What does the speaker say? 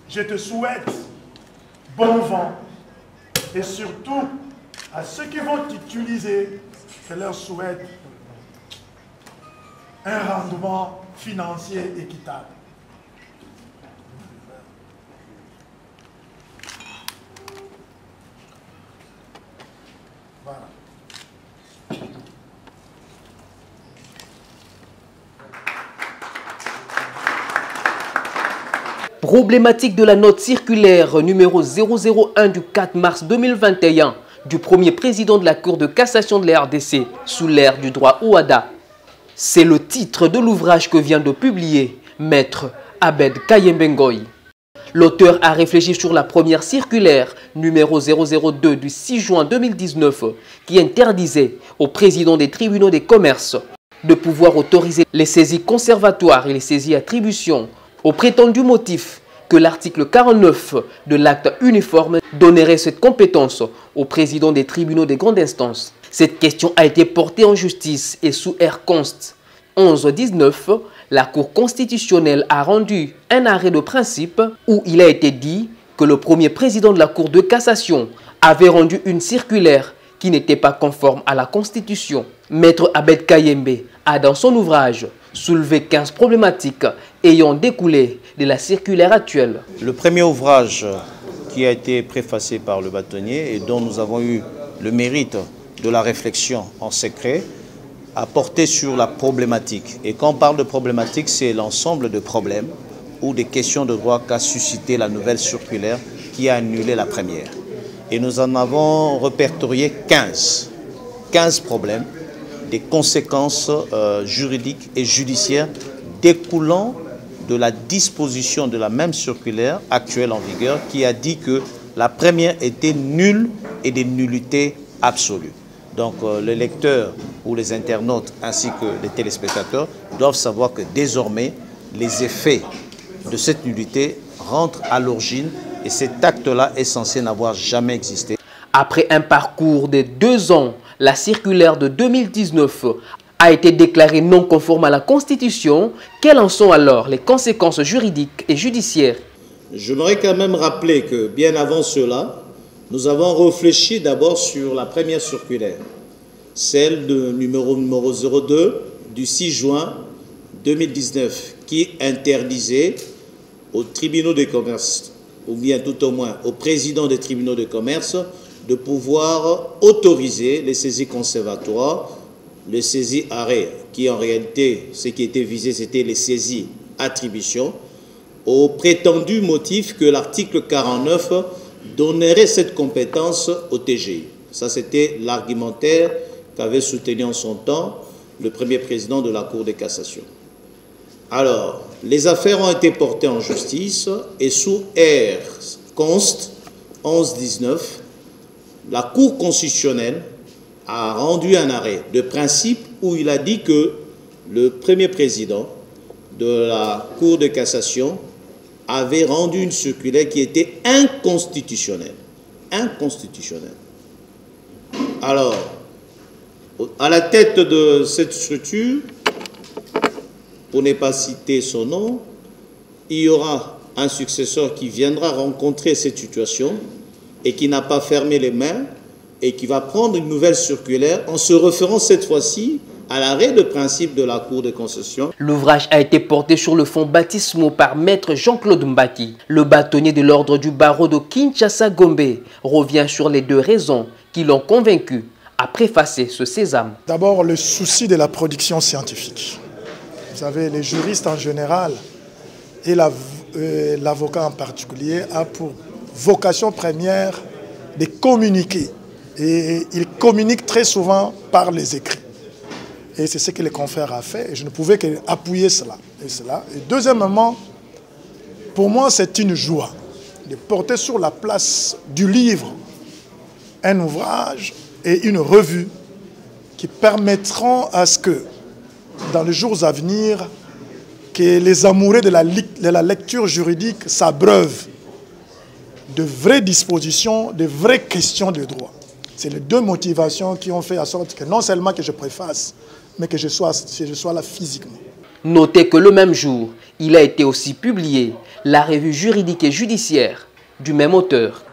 je te souhaite bon vent. Et surtout, à ceux qui vont t'utiliser, je leur souhaite un rendement financier équitable. Voilà. Problématique de la note circulaire numéro 001 du 4 mars 2021 du premier président de la Cour de cassation de la RDC sous l'ère du droit Ouada. C'est le titre de l'ouvrage que vient de publier Maître Abed Kayembe Ngoy. L'auteur a réfléchi sur la première circulaire numéro 002 du 6 juin 2019 qui interdisait au président des tribunaux des commerces de pouvoir autoriser les saisies conservatoires et les saisies attributions au prétendu motif que l'article 49 de l'acte uniforme donnerait cette compétence au président des tribunaux des grandes instances. Cette question a été portée en justice et sous R. Const 11-19, la Cour constitutionnelle a rendu un arrêt de principe où il a été dit que le premier président de la Cour de cassation avait rendu une circulaire qui n'était pas conforme à la Constitution. Maître Abed Kayembe a dans son ouvrage soulevé 15 problématiques ayant découlé de la circulaire actuelle. Le premier ouvrage qui a été préfacé par le bâtonnier et dont nous avons eu le mérite de la réflexion en secret a porté sur la problématique. Et quand on parle de problématique, c'est l'ensemble de problèmes ou des questions de droit qu'a suscité la nouvelle circulaire qui a annulé la première. Et nous en avons répertorié 15 problèmes, des conséquences juridiques et judiciaires découlant de la disposition de la même circulaire actuelle en vigueur qui a dit que la première était nulle et des nullités absolues. Donc les lecteurs ou les internautes ainsi que les téléspectateurs doivent savoir que désormais les effets de cette nullité rentrent à l'origine et cet acte-là est censé n'avoir jamais existé. Après un parcours de 2 ans, la circulaire de 2019 a été déclarée non conforme à la Constitution. Quelles en sont alors les conséquences juridiques et judiciaires? J'aimerais quand même rappeler que bien avant cela, nous avons réfléchi d'abord sur la première circulaire, celle de numéro 02 du 6 juin 2019, qui interdisait aux tribunaux de commerce, ou bien tout au moins aux présidents des tribunaux de commerce, de pouvoir autoriser les saisies conservatoires, les saisies arrêts, qui en réalité, ce qui était visé, c'était les saisies attributions, au prétendu motif que l'article 49 donnerait cette compétence au TGI. Ça, c'était l'argumentaire qu'avait soutenu en son temps le premier président de la Cour de cassation. Alors, les affaires ont été portées en justice et sous R. Const 11-19, la Cour constitutionnelle a rendu un arrêt de principe où il a dit que le premier président de la Cour de cassation avait rendu une circulaire qui était inconstitutionnelle. Inconstitutionnelle. Alors, à la tête de cette structure, pour ne pas citer son nom, il y aura un successeur qui viendra rencontrer cette situation et qui n'a pas fermé les mains et qui va prendre une nouvelle circulaire en se référant cette fois-ci à l'arrêt de principe de la Cour de cassation. L'ouvrage a été porté sur le fond baptismaux par Maître Jean-Claude Mbaki. Le bâtonnier de l'ordre du barreau de Kinshasa-Gombe revient sur les 2 raisons qui l'ont convaincu à préfacer ce sésame. D'abord, le souci de la production scientifique. Vous savez, les juristes en général et l'avocat en particulier a pour vocation première de communiquer. Et il communique très souvent par les écrits. Et c'est ce que les confrères a fait. Et je ne pouvais qu'appuyer cela. Et deuxièmement, pour moi, c'est une joie de porter sur la place du livre un ouvrage et une revue qui permettront à ce que, dans les jours à venir, que les amoureux de la lecture juridique s'abreuvent de vraies dispositions, de vraies questions de droit. C'est les 2 motivations qui ont fait en sorte que non seulement que je préface, mais que je sois là physiquement. Notez que le même jour, il a été aussi publié la revue juridique et judiciaire du même auteur.